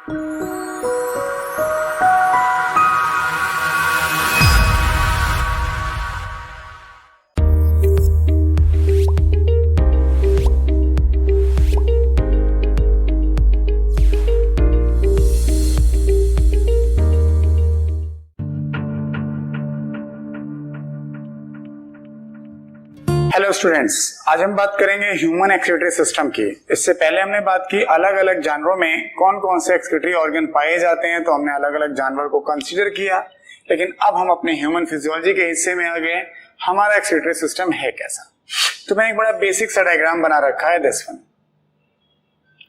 Hello students, आज हम बात करेंगे ह्यूमन एक्सक्रीटरी सिस्टम की। इससे पहले हमने बात की अलग अलग जानवरों में कौन कौन से एक्सक्रीटरी ऑर्गन पाए जाते हैं, तो हमने अलग अलग जानवर को कंसीडर किया। लेकिन अब हम अपने ह्यूमन फिजियोलॉजी के हिस्से में आ गए, हमारा एक्सक्रीटरी सिस्टम है कैसा। तो मैं एक बड़ा बेसिक सा डायग्राम बना रखा है दिस वन,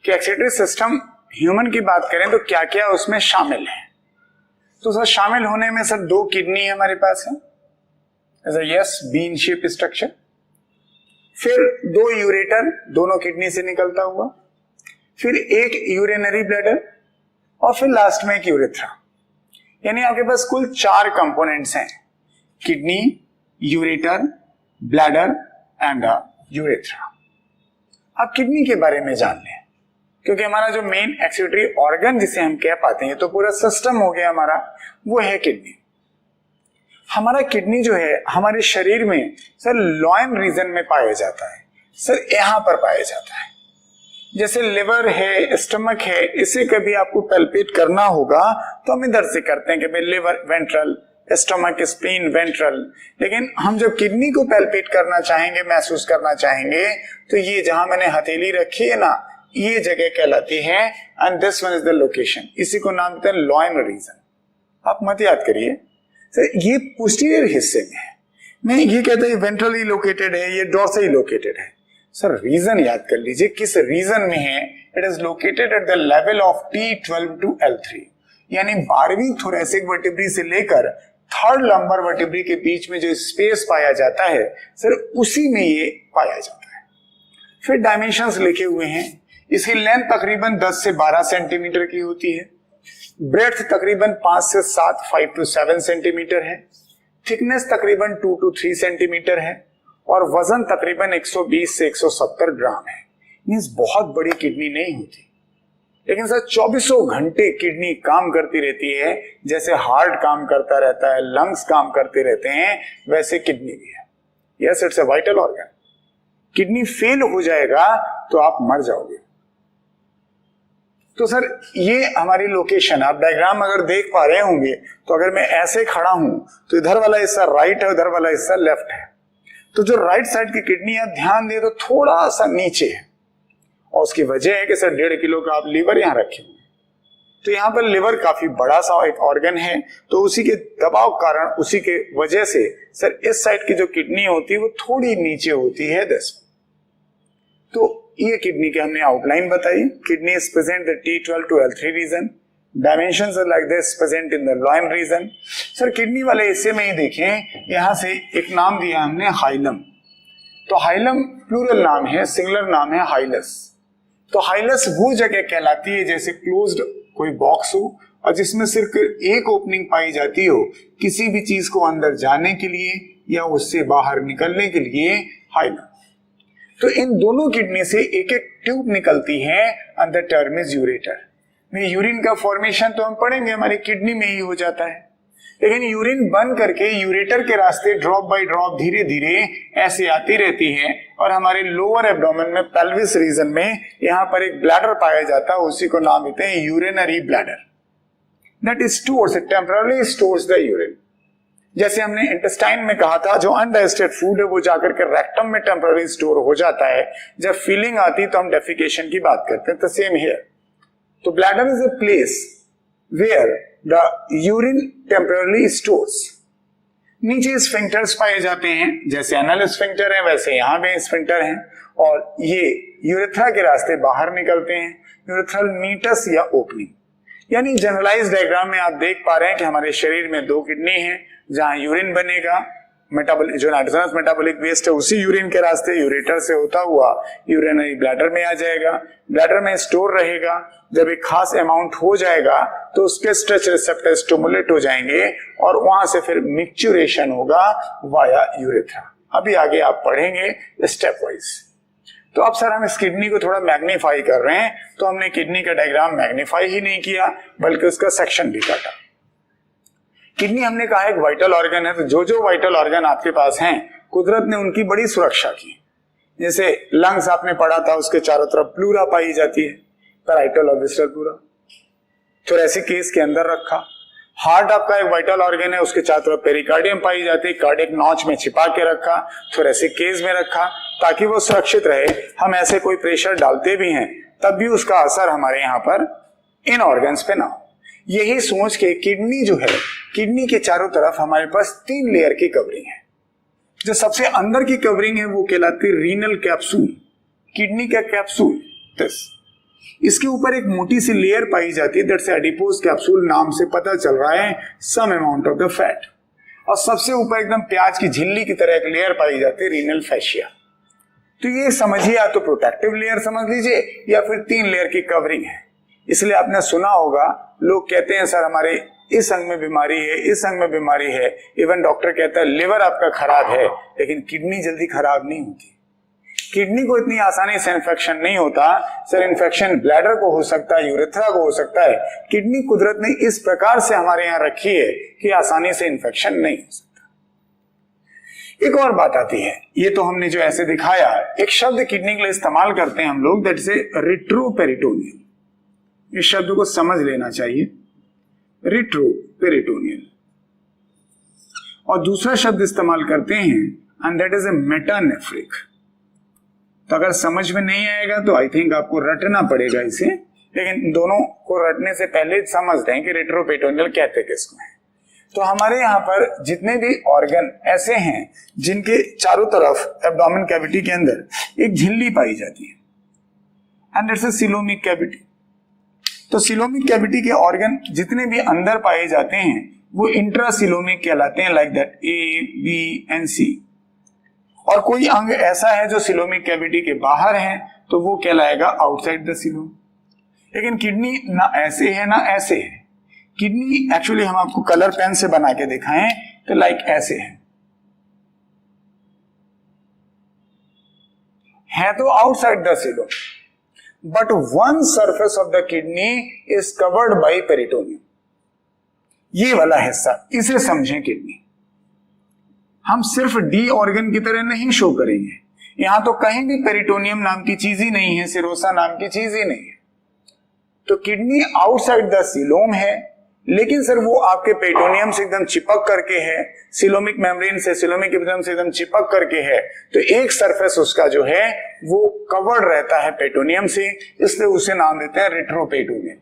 कि एक्सक्रीटरी सिस्टम ह्यूमन की बात करें तो क्या क्या उसमें शामिल है। तो सर शामिल होने में सर 2 किडनी हमारे पास है, यस, बीन शेप स्ट्रक्चर, फिर 2 यूरेटर दोनों किडनी से निकलता हुआ, फिर एक यूरिनरी ब्लैडर और फिर लास्ट में एक यूरेथ्रा। यानी आपके पास कुल 4 कंपोनेंट्स हैं, kidney, ureter, bladder and urethra. अब किडनी के बारे में जान लें, क्योंकि हमारा जो मेन एक्सक्रीटरी ऑर्गन जिसे हम कह पाते हैं, तो पूरा सिस्टम हो गया हमारा, वो है किडनी। हमारा किडनी जो है हमारे शरीर में सर लॉइन रीजन में पाया जाता है, सर यहां पर पाया जाता है। जैसे लिवर है, स्टमक है, इसे कभी आपको पैल्पेट करना होगा तो हम इधर से करते हैं कि भाई liver ventral, stomach spleen ventral. लेकिन हम जब किडनी को पैल्पेट करना चाहेंगे, महसूस करना चाहेंगे, तो ये जहां मैंने हथेली रखी है ना, ये जगह कहलाती है and this one is the location. इसी को नाम देते हैं लॉइन रीजन। आप मत याद करिए सर, ये पोस्टीरियर हिस्से में है। नहीं, ये कहते हैं वेंट्रली लोकेटेड है, ये डोर्सली लोकेटेड है। सर रीजन याद कर लीजिए किस रीजन में है। It is located at the level of T12 to L3, यानी 12वीं थोरेसिक वर्टिब्री से लेकर 3rd लंबर वर्टिब्री के बीच में जो स्पेस पाया जाता है सर, उसी में ये पाया जाता है। फिर डायमेंशंस लिखे हुए हैं। इसकी लेंथ तकरीबन 10 से 12 सेंटीमीटर की होती है, ब्रेड्थ तकरीबन 5 से 7 5 to 7 सेंटीमीटर है, थिकनेस तकरीबन 2 to 3 सेंटीमीटर है और वजन तकरीबन 120 से 170 ग्राम है। मींस बहुत बड़ी किडनी नहीं होती, लेकिन सर 24 घंटे किडनी काम करती रहती है। जैसे हार्ट काम करता रहता है, लंग्स काम करते रहते हैं, वैसे किडनी भी है। Yes, it's a vital organ. Kidney fail हो जाएगा तो आप मर जाओगे। तो सर ये हमारी लोकेशन, आप डायग्राम अगर देख पा रहे होंगे, तो अगर मैं ऐसे खड़ा हूं तो इधर वाला हिस्सा राइट है, उधर वाला हिस्सा लेफ्ट है। तो जो राइट साइड की किडनी है, ध्यान दे तो थोड़ा सा नीचे है, और उसकी वजह है कि सर 1.5 किलो का आप लीवर यहां रखे हुए। तो यहाँ पर लिवर काफी बड़ा सा एक ऑर्गन है, तो उसी के दबाव कारण, उसी के वजह से सर इस साइड की जो किडनी होती है वो थोड़ी नीचे होती है। तो ये किडनी की हमने आउटलाइन बताई। Kidney is present the T12 to L3 region, dimensions are like this, present in the loin region. Sir kidney वाले हिस्से में ही देखें, यहां से एक नाम दिया हमने हाइलम। तो हाइलम प्लूरल नाम है, सिंगुलर नाम है हाइलस। तो हाइलस वो जगह कहलाती है जैसे क्लोज्ड कोई बॉक्स हो और जिसमें सिर्फ एक ओपनिंग पाई जाती हो किसी भी चीज को अंदर जाने के लिए या उससे बाहर निकलने के लिए, हाइलम। तो इन दोनों किडनी से एक एक ट्यूब निकलती है and the term is ureter. Urine का फॉर्मेशन तो हम पढ़ेंगे हमारी किडनी में ही हो जाता है, लेकिन यूरिन बन करके यूरेटर के रास्ते ड्रॉप बाय ड्रॉप धीरे धीरे ऐसे आती रहती है और हमारे लोअर एब्डोमेन में, पेल्विस रीजन में, यहाँ पर एक ब्लैडर पाया जाता है, उसी को नाम देते हैं urinary bladder. That stores, it temporary stores the urine. जैसे हमने इंटेस्टाइन में कहा था, जो अनडाइजेस्टेड फूड है वो जाकर के रेक्टम में टेम्पररी स्टोर हो जाता है। जब फीलिंग आती तो हम डेफिकेशन की बात करते हैं, तो सेम हियर। तो bladder is a place where the urine temporary stores. नीचे स्फिंक्टर्स पाए जाते हैं, जैसे एनल स्फिंक्टर है वैसे यहाँ पे स्फिंक्टर हैं, और ये यूरेथ्रा के रास्ते बाहर निकलते हैं, यूरेथ्रल मीटस या ओपनिंग। यानी जनरलाइज डायग्राम में आप देख पा रहे हैं कि हमारे शरीर में 2 किडनी है, जहां यूरिन बनेगा, जो नाइट्रोजनस मेटाबॉलिक वेस्ट है उसी यूरिन के रास्ते यूरेटर से होता हुआ यूरिनरी ब्लैडर में आ जाएगा, ब्लैडर में स्टोर रहेगा। जब एक खास अमाउंट हो जाएगा तो उसके स्ट्रेच रिसेप्टर स्टिमुलेट हो जाएंगे और वहां से फिर मिक्चुरेशन होगा वाया यूरेथ्रा। अभी आगे आप पढ़ेंगे स्टेप वाइज। तो अब सर हम इस किडनी को थोड़ा मैग्नीफाई कर रहे हैं, तो हमने किडनी का डायग्राम मैग्नीफाई ही नहीं किया बल्कि उसका सेक्शन भी काटा। किडनी हमने कहा एक वाइटल ऑर्गन है, तो जो जो वाइटल ऑर्गन आपके पास हैं कुदरत ने उनकी बड़ी सुरक्षा की। जैसे लंग्स आपने पढ़ा था, उसके चारों तरफ प्लूरा पाई जाती है, पैराइटल और विस्टल प्लूरा, थोरेसिक केस के अंदर रखा। हार्ट आपका एक वाइटल ऑर्गन है, उसके चारों तरफ पेरिकार्डियम पाई जाती है, कार्डियक नॉच में छिपा के रखा, थोरेसिक केस में रखा ताकि वो सुरक्षित रहे। हम ऐसे कोई प्रेशर डालते भी हैं तब भी उसका असर हमारे यहाँ पर इन ऑर्गन्स पे ना हो। यही सोच के किडनी जो है, किडनी के चारों तरफ हमारे पास 3 लेयर की कवरिंग है। जो सबसे अंदर की कवरिंग है वो कहलाती है रीनल कैप्सूल, किडनी का कैप्सूल दिस। इसके ऊपर एक मोटी सी लेयर पाई जाती है, दैट्स एडिपोज कैप्सूल, नाम से पता चल रहा है some amount of the fat. और सबसे ऊपर एकदम प्याज की झिल्ली की तरह एक लेयर पाई जाती है रीनल फैशिया। तो ये समझिए, या तो प्रोटेक्टिव लेयर समझ लीजिए या फिर 3 लेयर की कवरिंग है। इसलिए आपने सुना होगा लोग कहते हैं सर हमारे इस अंग में बीमारी है, इस अंग में बीमारी है। इवन डॉक्टर कहता है लिवर आपका खराब है, लेकिन किडनी जल्दी खराब नहीं होती। किडनी को इतनी आसानी से इन्फेक्शन नहीं होता। सर इन्फेक्शन ब्लैडर को हो सकता है, यूरेथ्रा को हो सकता है। किडनी कुदरत ने इस प्रकार से हमारे यहाँ रखी है कि आसानी से इन्फेक्शन नहीं हो सकता। एक और बात आती है, ये तो हमने जो ऐसे दिखाया, एक शब्द किडनी के लिए इस्तेमाल करते हैं हम लोग, दैट इज रिट्रोपेरिटोनियल। इस शब्द को समझ लेना चाहिए, रिट्रोपेरिटोनियल। और दूसरा शब्द इस्तेमाल करते हैं and that is a metanephric. तो अगर समझ में नहीं आएगा तो आई थिंक आपको रटना पड़ेगा इसे, लेकिन दोनों को रटने से पहले समझते हैं कि रिट्रोपेरिटोनियल कहते किसको है। तो हमारे यहाँ पर जितने भी ऑर्गन ऐसे हैं जिनके चारों तरफ एब्डोमेन कैविटी के अंदर एक झिल्ली पाई जाती है and it's a coelomic cavity. तो सिलोमिक कैविटी के ऑर्गन जितने भी अंदर पाए जाते हैं वो इंट्रासिलोमिक कहलाते हैं, like that A, B and C. और कोई अंग ऐसा है जो सिलोमिक कैविटी के बाहर है तो वो कहलाएगा आउटसाइड द सिलोम। लेकिन किडनी ना ऐसे है ना ऐसे है। किडनी एक्चुअली हम आपको कलर पेन से बना के दिखाएं तो लाइक ऐसे है तो outside the coelom, but one surface of the kidney is covered bye peritoneum. ये वाला हिस्सा, इसे समझें किडनी। हम सिर्फ डी ऑर्गन की तरह नहीं शो करेंगे, यहां तो कहीं भी पेरिटोनियम नाम की चीज ही नहीं है, सिरोसा नाम की चीज ही नहीं है। तो किडनी आउटसाइड द सिलोम है, लेकिन सर वो आपके पेरिटोनियम से एकदम चिपक करके है, सिलोमिक मेम्ब्रेन से, सिलोमिक एपिथेलियम से एकदम चिपक करके है। तो एक सरफेस उसका जो है वो कवर्ड रहता है पेरिटोनियम से, इसलिए उसे नाम देते हैं रिट्रोपेरिटोनियल।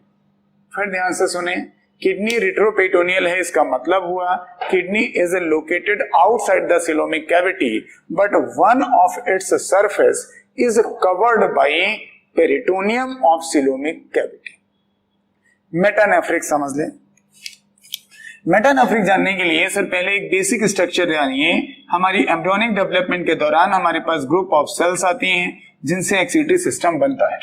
फिर ध्यान से सुने, किडनी रिट्रोपेरिटोनियल है, इसका मतलब हुआ kidney is located outside the coelomic cavity but one of its surface is covered bye peritoneum of coelomic cavity. Metanephric समझ लें। मेटानेफ्रिक जानने के लिए सर पहले एक बेसिक स्ट्रक्चर जानिए। हमारी एम्ब्रियोनिक डेवलपमेंट के दौरान हमारे पास ग्रुप ऑफ सेल्स आती हैं जिनसे एक्सक्रीटरी सिस्टम बनता है।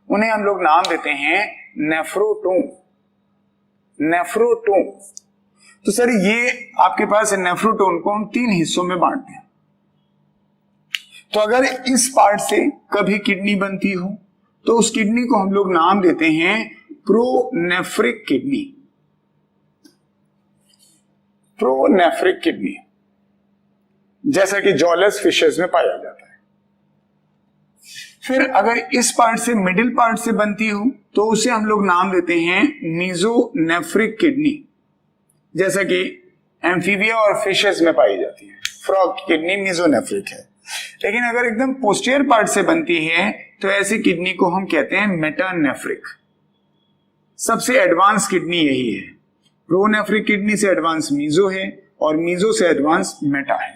उन्हें हम लोग नाम देते हैं नेफ्रोटोम। नेफ्रोटोम। तो सर ये आपके पास नेफ्रोटोम को हम 3 हिस्सों में बांटते हैं। तो अगर इस पार्ट से कभी किडनी बनती हो तो उस किडनी को हम लोग नाम देते हैं प्रोनेफ्रिक किडनी। प्रोनेफ्रिक किडनी, जैसा कि जॉलेस फिशेस में पाया जाता है। फिर अगर इस पार्ट से, मिडिल पार्ट से बनती हो तो उसे हम लोग नाम देते हैं मीजोनेफ्रिक किडनी, जैसा कि एम्फीबिया और फिशेस में पाई जाती है। फ्रॉग किडनी मीजोनेफ्रिक है। लेकिन अगर एकदम पोस्टीरियर पार्ट से बनती है तो ऐसी किडनी को हम कहते हैं मेटानेफ्रिक। सबसे एडवांस किडनी यही है। प्रोनेफ्रिक किडनी से एडवांस मीजो है और मीजो से एडवांस मेटा है।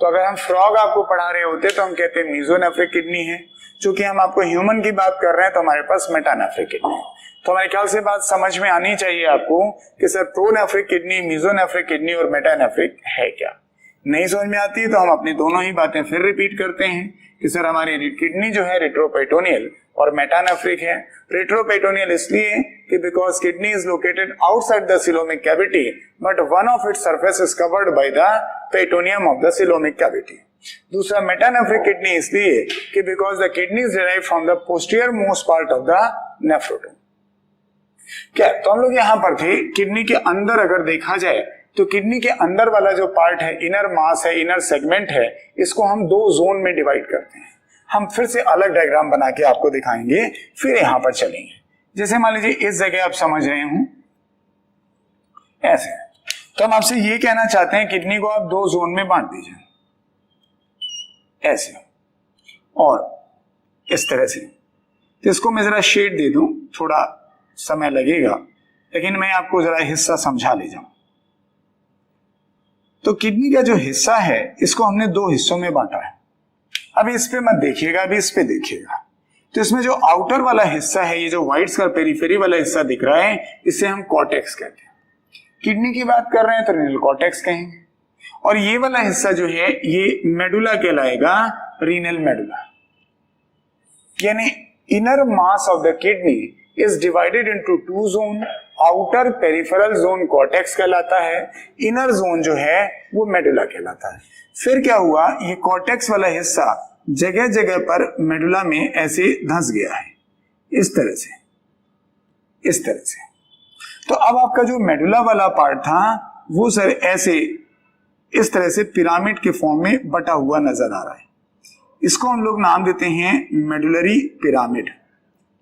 तो अगर हम फ्रॉग आपको पढ़ा रहे होते तो हम कहते हैं मीजोनेफ्रिक किडनी है। चूंकि हम आपको ह्यूमन की बात कर रहे हैं तो हमारे पास मेटानेफ्रिक किडनी है। तो हमारे ख्याल से बात समझ में आनी चाहिए आपको कि sir pronephric kidney, mesonephric kidney और मेटानेफ्रिक है क्या। नहीं समझ में आती है तो हम अपनी दोनों ही बातें फिर रिपीट करते हैं कि सर हमारी किडनी जो है रिट्रोपेरिटोनियल और मेटानेफ्रिक है। रिट्रोपेरिटोनियल इसलिए कि because kidney is located outside the coelomic cavity but one of its surface is covered by the peritoneum of the coelomic cavity. दूसरा मेटानेफ्रिक किडनी इसलिए कि because the kidney is derived from the posterior most part of the nephrotome. क्या तो हम लोग यहां पर थे, किडनी के अंदर अगर देखा जाए तो किडनी के अंदर वाला जो पार्ट है, इनर मास है, इनर सेगमेंट है, इसको हम दो जोन में डिवाइड करते हैं। हम फिर से अलग डायग्राम बना के आपको दिखाएंगे, फिर यहां पर चलेंगे। जैसे मान लीजिए इस जगह आप समझ रहे हो ऐसे, तो हम आपसे ये कहना चाहते हैं किडनी को आप दो जोन में बांट दीजिए, ऐसे और इस तरह से। तो इसको मैं जरा शेड दे दूं, थोड़ा समय लगेगा, लेकिन मैं आपको जरा हिस्सा समझा ले जाऊं। तो किडनी का जो हिस्सा है इसको हमने दो हिस्सों में बांटा है। अभी इस पे मत देखिएगा, अभी इस पे देखिएगा। तो इसमें जो आउटर वाला हिस्सा है, ये जो व्हाइट स्कर पेरिफेरी वाला हिस्सा दिख रहा है, इसे हम कॉर्टेक्स कहते हैं। किडनी की बात कर रहे हैं तो रीनल कॉर्टेक्स कहेंगे, और ये वाला हिस्सा जो है ये मेडुला कहलाएगा, रीनल मेडुला। यानी inner mass of the kidney is divided into two zone. Outer peripheral zone cortex कहलाता है, इनर जोन जो है वो मेडुला कहलाता है। फिर क्या हुआ, ये कॉर्टेक्स वाला हिस्सा जगह जगह पर मेडुला में ऐसे धंस गया है, इस तरह से, इस तरह से। तो अब आपका जो मेडुला वाला पार्ट था वो सर ऐसे इस तरह से पिरामिड के फॉर्म में बटा हुआ नजर आ रहा है। इसको हम लोग नाम देते हैं मेडुलरी पिरामिड।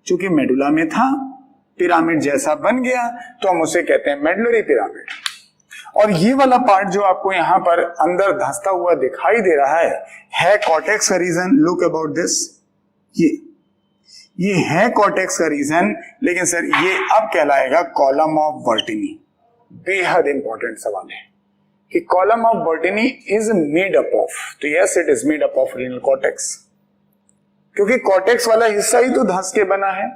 चूंकि मेडुला में था, पिरामिड जैसा बन गया, तो हम उसे कहते हैं मेडुलरी पिरामिड। और ये वाला पार्ट जो आपको यहां पर अंदर धंसता हुआ दिखाई दे रहा है कॉर्टेक्स का रीजन। लुक अबाउट दिस, ये है कॉर्टेक्स का रीजन, लेकिन सर ये अब कहलाएगा कॉलम ऑफ बर्टिनी। बेहद इंपॉर्टेंट सवाल है कि column of Bertini is made up of, तो yes it is made up of renal cortex, क्योंकि कॉर्टेक्स वाला हिस्सा ही तो धंस के बना है।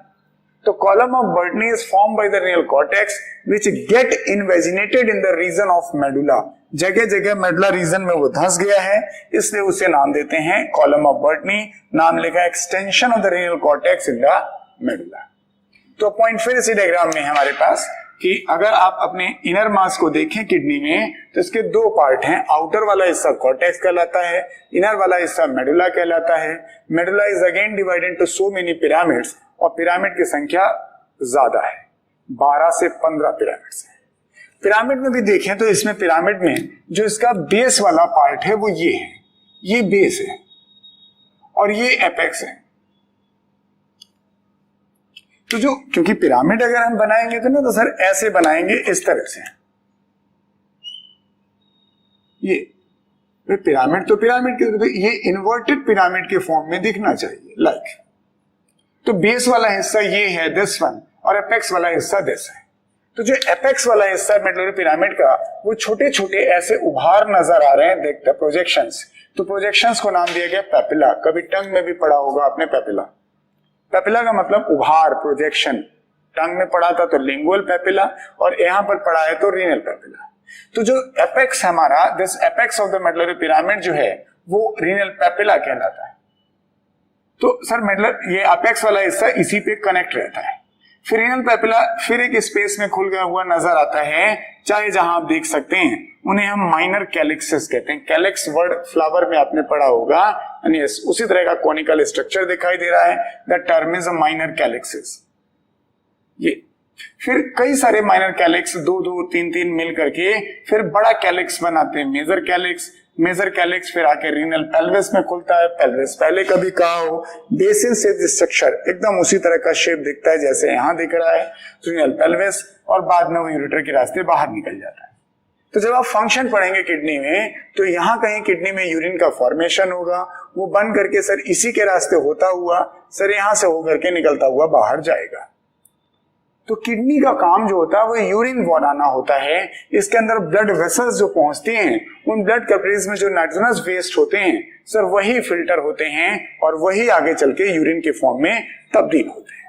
तो column of Bertini is form by the renal cortex which get invaginated in the region of medulla. जगह जगह मेडुला रीजन में वो धंस गया है, इसलिए उसे नाम देते हैं कॉलम ऑफ बर्टिनी। नाम लिखा extension of the renal cortex in the medulla. तो पॉइंट फिर इसी डायग्राम में है हमारे पास कि अगर आप अपने इनर मास को देखें किडनी में, तो इसके दो पार्ट हैं। आउटर वाला हिस्सा कॉर्टेक्स कहलाता है, इनर वाला हिस्सा मेडुला कहलाता है। Medulla is again divided into so many pyramids, और पिरामिड की संख्या ज्यादा है, 12 से 15 पिरामिड्स है। पिरामिड में भी देखें तो इसमें पिरामिड में जो इसका बेस वाला पार्ट है वो ये है, ये बेस है और ये एपेक्स है। तो जो, क्योंकि पिरामिड अगर हम बनाएंगे तो ना, तो सर ऐसे बनाएंगे इस तरह से। ये पिरामिड तो पिरामिड के, तो ये इन्वर्टेड पिरामिड के फॉर्म में दिखना चाहिए, लाइक। तो बेस वाला हिस्सा ये है, दिस वन, और एपेक्स वाला हिस्सा दिस है। तो जो एपेक्स वाला हिस्सा है मेडुलरी पिरामिड का, वो छोटे छोटे ऐसे उभार नजर आ रहे हैं, देखते हैं प्रोजेक्शंस। तो प्रोजेक्शंस को नाम दिया गया पेपिला। कभी टंग में भी पढ़ा होगा आपने पेपिला। पेपिला का मतलब उभार, प्रोजेक्शन। टंग में पढ़ा था तो लिंगुअल पेपिला, और यहां पर पढ़ा है तो रीनल पेपिला। तो जो एपेक्स है हमारा, this apex of the medullary pyramid जो है वो रीनल पेपिला कहलाता है। तो सर मेडुलर, ये एपेक्स वाला हिस्सा इसी पे कनेक्ट रहता है। फिर रीनल पेपिला फिर एक स्पेस में खुल गया हुआ नजर आता है, चाहे जहां आप देख सकते हैं, उन्हें हम माइनर कैलिक्सेस कहते हैं। कैलिक्स वर्ड फ्लावर में आपने पढ़ा होगा, यस, उसी तरह का कॉनिकल स्ट्रक्चर दिखाई दे रहा है। The term is a minor calyces. ये फिर कई सारे माइनर कैलिक्स, दो दो तीन तीन मिल करके फिर बड़ा कैलिक्स बनाते हैं, मेजर कैलिक्स। मेजर कैलिक्स फिर आके रीनल पेल्विस में खुलता है। पेल्विस पहले कभी कहा हो, बेसिन से स्ट्रक्चर एकदम उसी तरह का शेप दिखता है जैसे यहां दिख रहा है, रीनल पेल्विस, और बाद में वो यूरेटर के रास्ते बाहर निकल जाता है। तो जब आप फंक्शन पढ़ेंगे किडनी में, तो यहां कहीं किडनी में यूरिन का फॉर्मेशन होगा, वो बन करके सर इसी के रास्ते होता हुआ सर यहां से होकर के निकलता हुआ बाहर जाएगा। तो किडनी का काम जो होता है वो यूरिन बनाना होता है। इसके अंदर ब्लड वेसल्स जो पहुंचते हैं, उन ब्लड कैपिलरीज में जो नाइट्रोजनस वेस्ट होते हैं सर वही फिल्टर होते हैं और वही आगे चल के यूरिन के फॉर्म में तब्दील होते हैं।